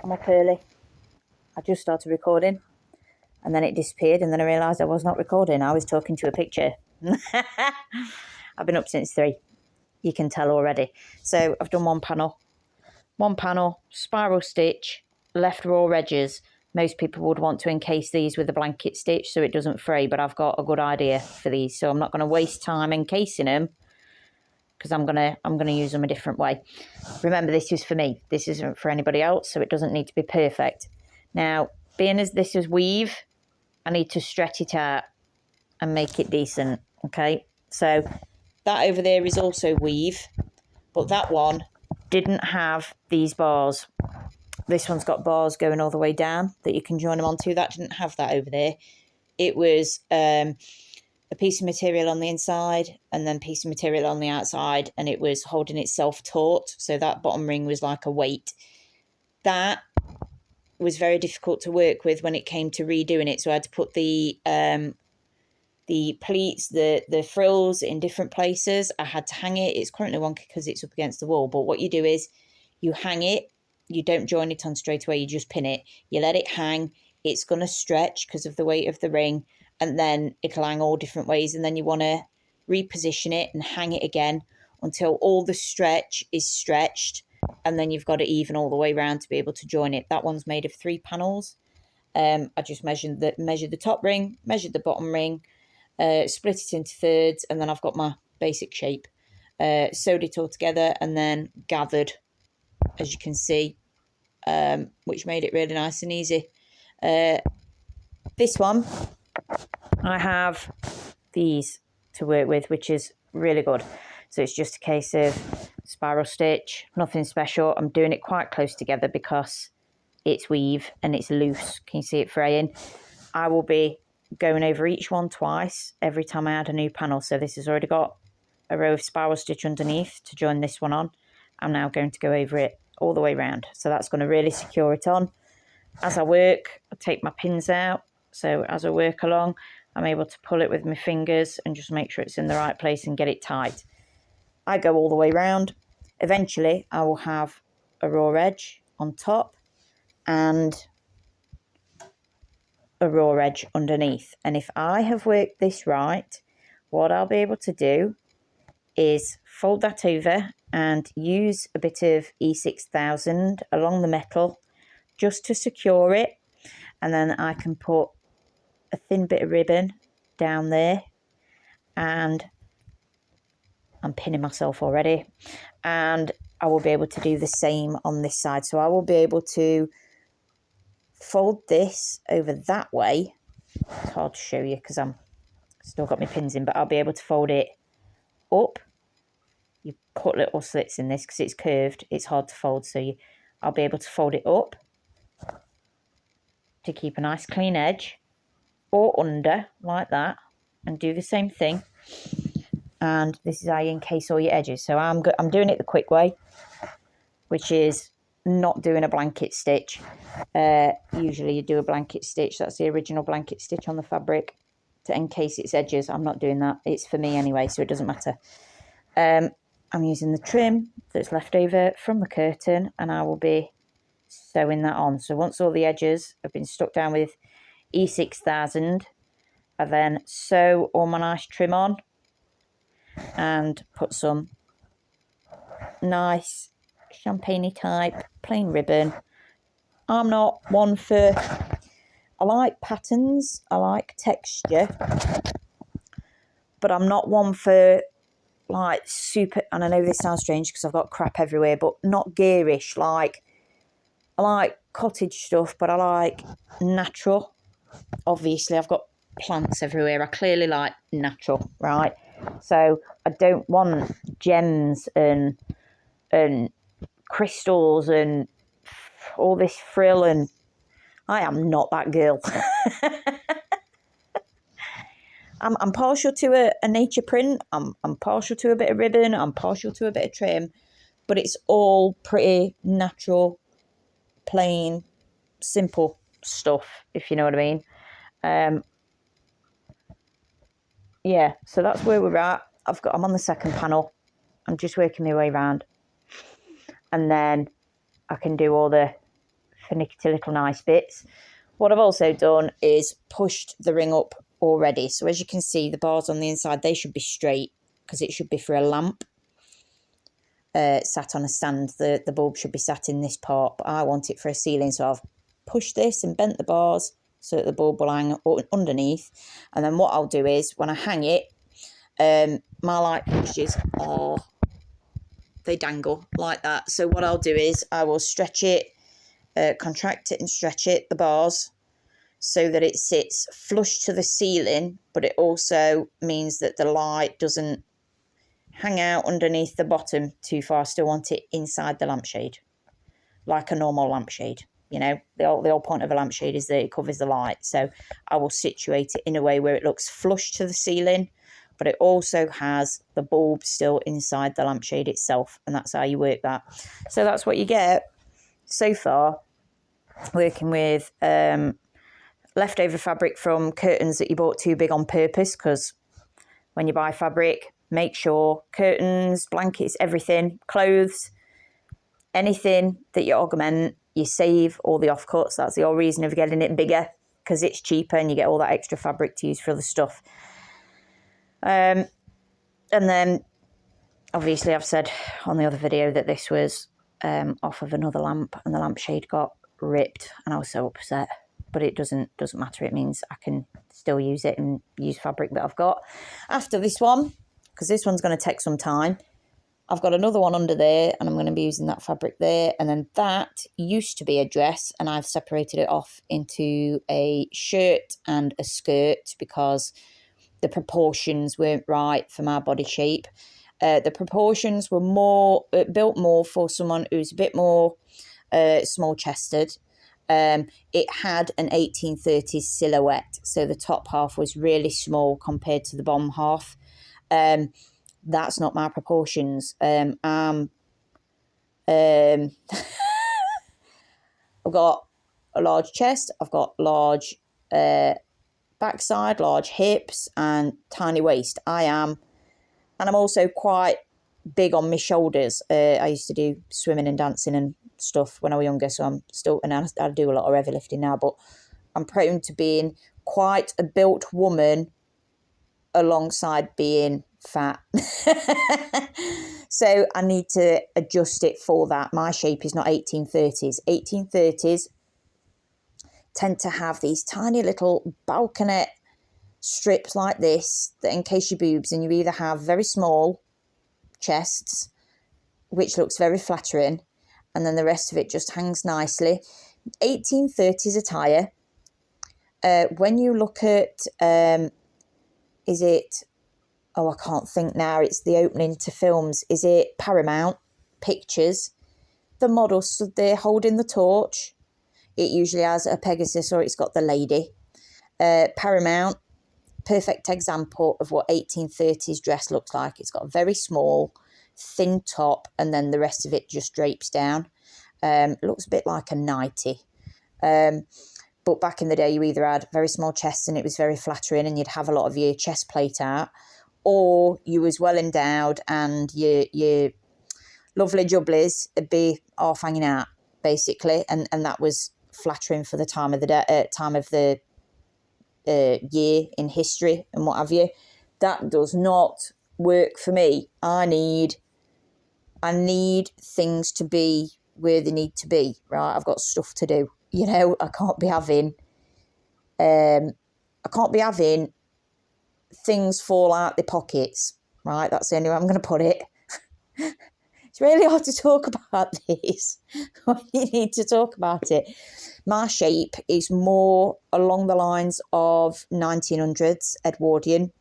I'm up early. I just started recording and then it disappeared and then I realised I was not recording. I was talking to a picture. I've been up since 3. You can tell already. So I've done one panel, spiral stitch, left raw edges. Most people would want to encase these with a blanket stitch so it doesn't fray, but I've got a good idea for these. So I'm not going to waste time encasing them because I'm gonna use them a different way. Remember, this is for me. This isn't for anybody else, so it doesn't need to be perfect. Now, being as this is weave, I need to stretch it out and make it decent, okay? So that over there is also weave, but that one didn't have these bars. This one's got bars going all the way down that you can join them onto. That didn't have that over there. It was a piece of material on the inside and then piece of material on the outside, and it was holding itself taut. So that bottom ring was like a weight. That was very difficult to work with when it came to redoing it. So I had to put the pleats, the frills in different places. I had to hang it. It's currently wonky because it's up against the wall. But what you do is you hang it. You don't join it on straight away. You just pin it. You let it hang. It's going to stretch because of the weight of the ring. And then it'll hang all different ways. And then you want to reposition it and hang it again until all the stretch is stretched. And then you've got it even all the way around to be able to join it. That one's made of 3 panels. I just measured the top ring, measured the bottom ring, split it into thirds, and then I've got my basic shape. Sewed it all together and then gathered, as you can see, which made it really nice and easy. This one, I have these to work with, which is really good. So it's just a case of spiral stitch, nothing special. I'm doing it quite close together because it's weave and it's loose. Can you see it fraying? I will be going over each one twice every time I add a new panel. So this has already got a row of spiral stitch underneath to join this one on. I'm now going to go over it all the way around. So that's going to really secure it on. As I work, I take my pins out. So as I work along, I'm able to pull it with my fingers and just make sure it's in the right place and get it tight. I go all the way around. Eventually, I will have a raw edge on top and a raw edge underneath. And if I have worked this right, what I'll be able to do is fold that over and use a bit of E6000 along the metal just to secure it. And then I can put a thin bit of ribbon down there, and I'm pinning myself already, and I will be able to do the same on this side. So I will be able to fold this over that way. It's hard to show you because I'm still got my pins in, but I'll be able to fold it up. You put little slits in this because it's curved. It's hard to fold, so I'll be able to fold it up to keep a nice clean edge, or under like that, and do the same thing. And this is how you encase all your edges. So I'm doing it the quick way, which is not doing a blanket stitch. Usually you do a blanket stitch. That's the original blanket stitch on the fabric to encase its edges. I'm not doing that. It's for me anyway, so it doesn't matter. I'm using the trim that's left over from the curtain, and I will be sewing that on. So once all the edges have been stuck down with E6000, I then sew all my nice trim on and put some nice champagne type plain ribbon. I'm not one for, I like patterns, I like texture, but I'm not one for like super, and I know this sounds strange because I've got crap everywhere, but not garish. Like, I like cottage stuff, but I like natural. Obviously, I've got plants everywhere. I clearly like natural, right? So I don't want gems and crystals and all this frill, and I am not that girl. I'm partial to a nature print. I'm partial to a bit of ribbon. I'm partial to a bit of trim, but it's all pretty natural, plain, simple stuff, if you know what I mean. Yeah, so that's where we're at. I'm on the second panel. I'm just working my way around, and then I can do all the finicky little nice bits. What I've also done is pushed the ring up already. So as you can see, the bars on the inside, they should be straight because it should be for a lamp. Sat on a stand, the bulb should be sat in this part, but I want it for a ceiling, so I've pushed this and bent the bars so that the bulb will hang underneath. And then what I'll do is, when I hang it, my light fixtures are, they dangle like that. So what I'll do is I will stretch it, contract it and stretch it, the bars, so that it sits flush to the ceiling, but it also means that the light doesn't hang out underneath the bottom too far. I still want it inside the lampshade, like a normal lampshade. You know, the whole point of a lampshade is that it covers the light. So I will situate it in a way where it looks flush to the ceiling, but it also has the bulb still inside the lampshade itself, and that's how you work that. So that's what you get so far, working with leftover fabric from curtains that you bought too big on purpose, because when you buy fabric, make sure curtains, blankets, everything, clothes, anything that you augment, you save all the offcuts. That's the whole reason of getting it bigger, because it's cheaper and you get all that extra fabric to use for other stuff. And then, obviously, I've said on the other video that this was off of another lamp, and the lampshade got ripped, and I was so upset. But it doesn't matter. It means I can still use it and use fabric that I've got. After this one, because this one's going to take some time, I've got another one under there, and I'm going to be using that fabric there. And then that used to be a dress, and I've separated it off into a shirt and a skirt because the proportions weren't right for my body shape. The proportions were more built more for someone who's a bit more small-chested. It had an 1830s silhouette, so the top half was really small compared to the bottom half. That's not my proportions. I've got a large chest, I've got large backside, large hips, and tiny waist. And I'm also quite big on my shoulders. I used to do swimming and dancing and stuff when I was younger, so I'm still, and I do a lot of heavy lifting now, but I'm prone to being quite a built woman alongside being fat. So I need to adjust it for that. My shape is not 1830s. 1830s tend to have these tiny little balconette strips like this that encase your boobs, and you either have very small chests, which looks very flattering, and then the rest of it just hangs nicely. 1830s attire. When you look at, is it, oh, I can't think now, it's the opening to films, is it Paramount Pictures? The model stood there holding the torch. It usually has a Pegasus, or it's got the lady. Paramount, perfect example of what 1830s dress looks like. It's got a very small, thin top, and then the rest of it just drapes down. It looks a bit like a nightie. But back in the day, you either had very small chests and it was very flattering and you'd have a lot of your chest plate out, or you was well endowed and your lovely jubblies would be half hanging out, basically, and that was flattering for the time of the day, time of the year in history and what have you. That does not work for me. I need things to be where they need to be, right? I've got stuff to do. You know, I can't be having things fall out the pockets, right? That's the only way I'm going to put it. It's really hard to talk about this. You need to talk about it. My shape is more along the lines of 1900s Edwardian.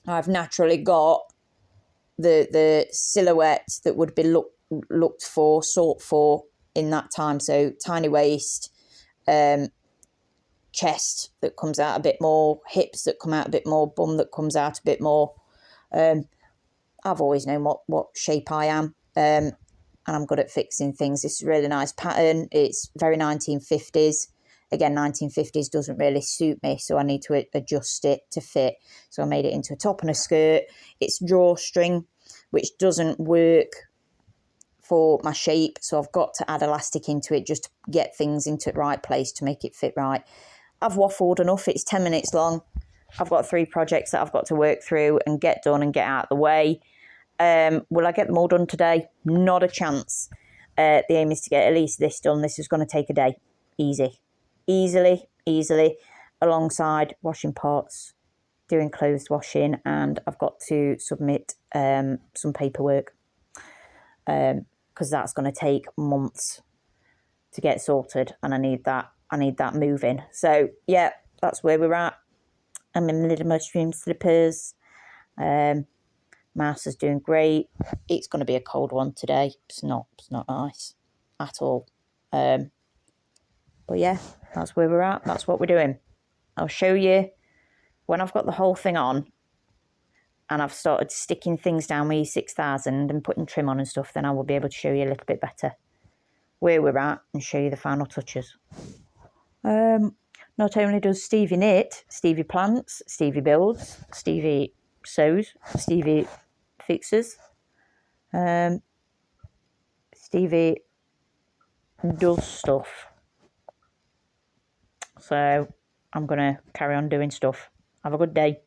I've naturally got the silhouette that would be looked for, sought for in that time. So tiny waist, chest that comes out a bit more, hips that come out a bit more, bum that comes out a bit more. I've always known what shape I am, and I'm good at fixing things. This is a really nice pattern. It's very 1950s. Again, 1950s doesn't really suit me, so I need to adjust it to fit. So I made it into a top and a skirt. It's drawstring, which doesn't work for my shape, so I've got to add elastic into it just to get things into the right place to make it fit right. I've waffled enough. It's 10 minutes long. I've got 3 projects that I've got to work through and get done and get out of the way. Will I get them all done today? Not a chance. The aim is to get at least this done. This is going to take a day. Easily, alongside washing pots, doing clothes washing, and I've got to submit some paperwork because that's going to take months to get sorted, and I need that moving. So yeah, that's where we're at. I'm in my little mushroom slippers. Mouse is doing great. It's going to be a cold one today. It's not nice at all. But yeah, that's where we're at. That's what we're doing. I'll show you when I've got the whole thing on and I've started sticking things down with E6000 and putting trim on and stuff, then I will be able to show you a little bit better where we're at and show you the final touches. Not only does Stevie knit, Stevie plants, Stevie builds, Stevie sews, Stevie fixes, Stevie does stuff. So I'm going to carry on doing stuff. Have a good day.